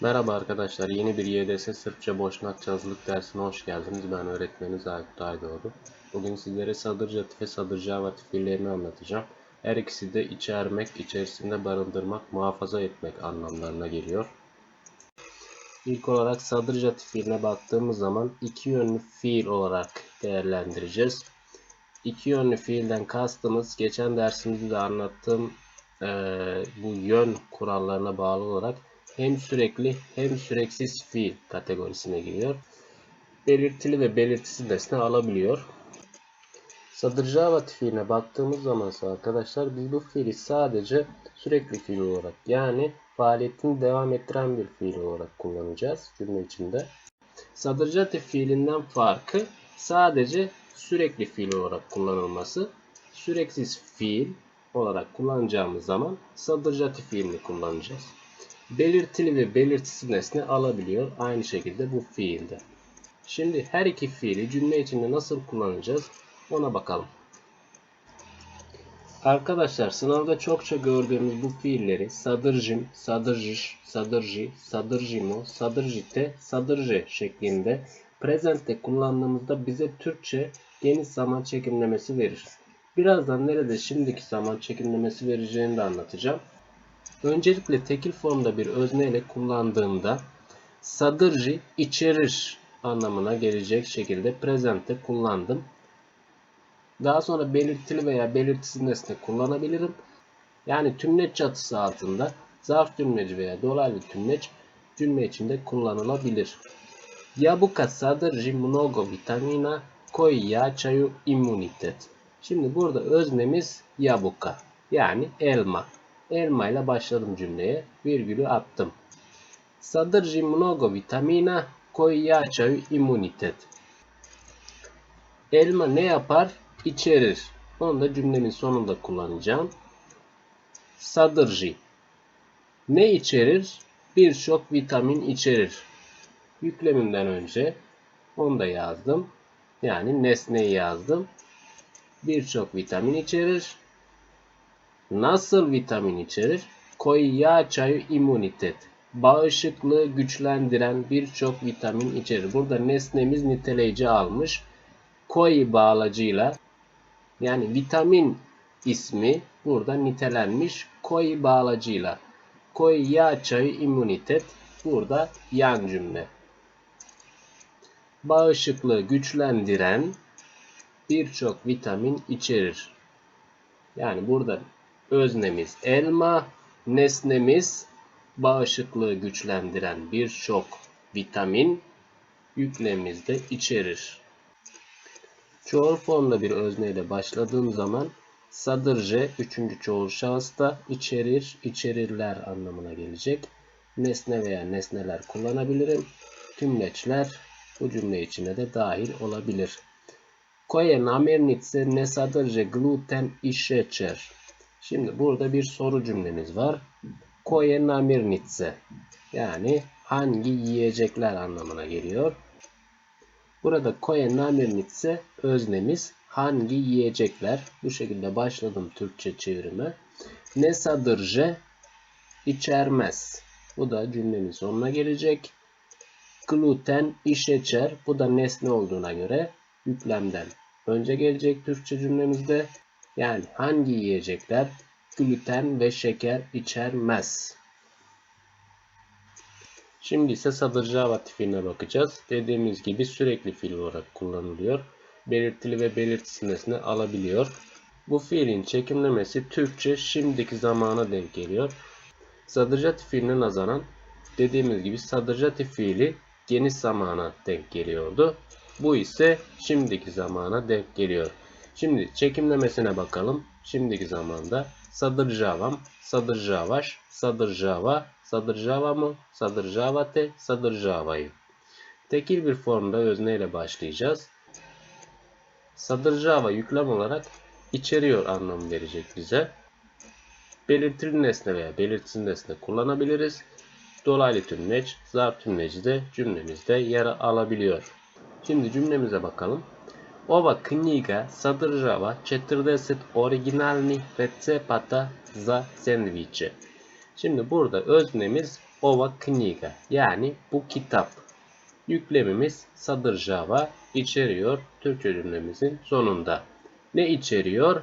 Merhaba arkadaşlar, yeni bir YDS Sırpça Boşnakça hazırlık dersine hoş geldiniz. Ben öğretmeniniz Aykut Aydoğdu. Bugün sizlere sadırcatif ve sadırcavatif fiillerini anlatacağım. Her ikisi de içermek, içerisinde barındırmak, muhafaza etmek anlamlarına geliyor. İlk olarak sadırcatif fiiline baktığımız zaman iki yönlü fiil olarak değerlendireceğiz. İki yönlü fiilden kastımız geçen dersimizde de anlattığım bu yön kurallarına bağlı olarak hem sürekli hem süreksiz fiil kategorisine giriyor. Belirtili ve belirtisiz nesne alabiliyor. Sadırcavatif fiiline baktığımız zaman arkadaşlar biz bu fiili sadece sürekli fiil olarak yani faaliyetini devam ettiren bir fiil olarak kullanacağız cümle içinde. Sadırcatif fiilinden farkı sadece sürekli fiil olarak kullanılması. Süreksiz fiil olarak kullanacağımız zaman sadırcatif fiilini kullanacağız. Belirtili ve belirtisiz nesne alabiliyor aynı şekilde bu fiilde. Şimdi her iki fiili cümle içinde nasıl kullanacağız ona bakalım. Arkadaşlar sınavda çokça gördüğümüz bu fiilleri sadırcim, sadırcış, sadırci, sadırcimo, sadırcite, sadırce şeklinde presente kullandığımızda bize Türkçe geniş zaman çekimlemesi verir. Birazdan nerede şimdiki zaman çekimlemesi vereceğini de anlatacağım. Öncelikle tekil formda bir özne ile kullandığımda sadırci içerir anlamına gelecek şekilde presente kullandım. Daha sonra belirtili veya belirtisiz nesne kullanabilirim. Yani tümleç çatısı altında zarf tümleci veya dolaylı tümleç cümle içinde kullanılabilir. Jabuka sadrži mnogo vitamina koji jačaju imunitet. Şimdi burada öznemiz jabuka yani elma. Elma ile başladım cümleye. Virgülü attım. Sadrži mnogo vitamina koji jačaju imunitet. Elma ne yapar? İçerir. Onu da cümlemin sonunda kullanacağım. Sadrži. Ne içerir? Birçok vitamin içerir. Yüklemimden önce onu da yazdım. Yani nesneyi yazdım. Birçok vitamin içerir. Nasıl vitamin içerir? Koyyaçayı imunitet. Bağışıklığı güçlendiren birçok vitamin içerir. Burada nesnemiz niteleyici almış. Koy bağlacıyla yani vitamin ismi burada nitelenmiş koy bağlacıyla. Koyyaçayı imunitet burada yan cümle. Bağışıklığı güçlendiren birçok vitamin içerir. Yani burada öznemiz elma, nesnemiz bağışıklığı güçlendiren birçok vitamin, yüklemimiz de içerir. Çoğul formda bir özneyle başladığım zaman sadırce 3. çoğul şahısta içerir, içerirler anlamına gelecek. Nesne veya nesneler kullanabilirim. Tümleçler bu cümle içine de dahil olabilir. Koje namirnice ne sadrže gluten i šećer. Şimdi burada bir soru cümlemiz var. Koje namirnice yani hangi yiyecekler anlamına geliyor. Burada koje namirnice öznemiz hangi yiyecekler. Bu şekilde başladım Türkçe çevirime. Ne sadrže içermez. Bu da cümlenin sonuna gelecek. Gluten i šećer bu da nesne olduğuna göre yüklemden önce gelecek Türkçe cümlemizde. Yani hangi yiyecekler gluten ve şeker içermez. Şimdi ise sadırcavatif fiiline bakacağız. Dediğimiz gibi sürekli fiil olarak kullanılıyor. Belirtili ve belirtisiz nesne alabiliyor. Bu fiilin çekimlemesi Türkçe şimdiki zamana denk geliyor. Sadırcatif fiiline nazaran dediğimiz gibi sadırcatif fiili geniş zamana denk geliyordu. Bu ise şimdiki zamana denk geliyor. Şimdi çekimlemesine bakalım. Şimdiki zamanda sadırcavam, sadırcavaş, sadırcava, sadırcavamı, sadırcavate, sadırcavayı. Tekil bir formda özneyle başlayacağız. Sadırcava yüklem olarak içeriyor anlamı verecek bize. Belirtili nesne veya belirtisiz nesne kullanabiliriz. Dolaylı tümleç, zarf tümleci de cümlemizde yer alabiliyor. Şimdi cümlemize bakalım. Ova knjiga sadržava 40 originalnih recepata za sendviče. Şimdi burada öznemiz ova knjiga. Yani bu kitap. Yüklemimiz sadržava içeriyor Türkçe cümlemizin sonunda. Ne içeriyor?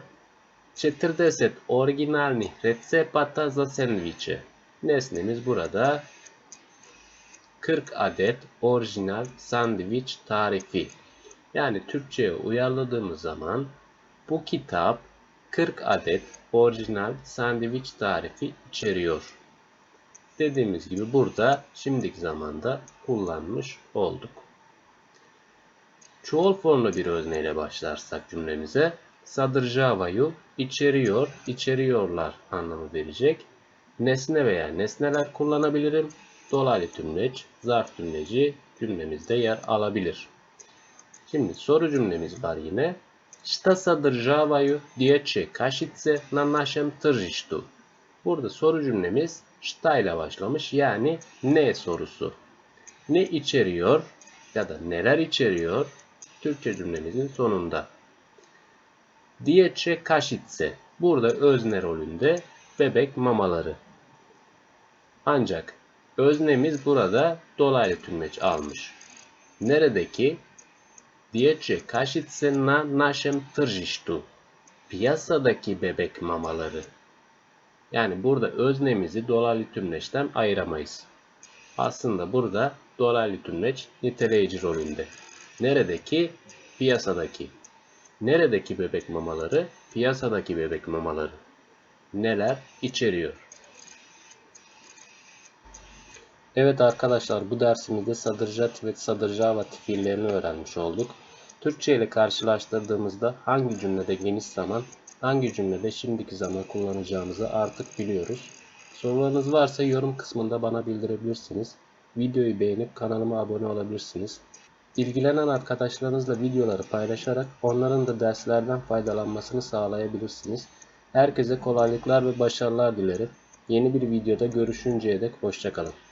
40 originalnih recepata za sandviče. Nesnemiz burada 40 adet orijinal sandviç tarifi. Yani Türkçe'ye uyarladığımız zaman bu kitap 40 adet orijinal sandviç tarifi içeriyor. Dediğimiz gibi burada şimdiki zamanda kullanmış olduk. Çoğul formlu bir özneyle başlarsak cümlemize sadržavaju içeriyor, içeriyorlar anlamı verecek. Nesne veya nesneler kullanabilirim. Dolaylı tümleç, zarf tümleci cümlemizde yer alabilir. Şimdi soru cümlemiz var yine. Šta sadržavaju dječje kašice na našem tržištu? Burada soru cümlemiz šta ile başlamış, yani ne sorusu. Ne içeriyor ya da neler içeriyor Türkçe cümlemizin sonunda. Dječje kašice burada özne rolünde bebek mamaları. Ancak öznemiz burada dolaylı tümleç almış. Neredeki? Dječje kašice na našem tržištu. Piyasadaki bebek mamaları. Yani burada öznemizi dolaylı tümleçten ayıramayız. Aslında burada dolaylı tümleç niteleyici rolünde. Neredeki? Piyasadaki. Neredeki bebek mamaları? Piyasadaki bebek mamaları. Neler içeriyor? Evet arkadaşlar, bu dersimizde sadržat ve sadržava fiillerini öğrenmiş olduk. Türkçe ile karşılaştırdığımızda hangi cümlede geniş zaman, hangi cümlede şimdiki zaman kullanacağımızı artık biliyoruz. Sorularınız varsa yorum kısmında bana bildirebilirsiniz. Videoyu beğenip kanalıma abone olabilirsiniz. İlgilenen arkadaşlarınızla videoları paylaşarak onların da derslerden faydalanmasını sağlayabilirsiniz. Herkese kolaylıklar ve başarılar dilerim. Yeni bir videoda görüşünceye dek hoşça kalın.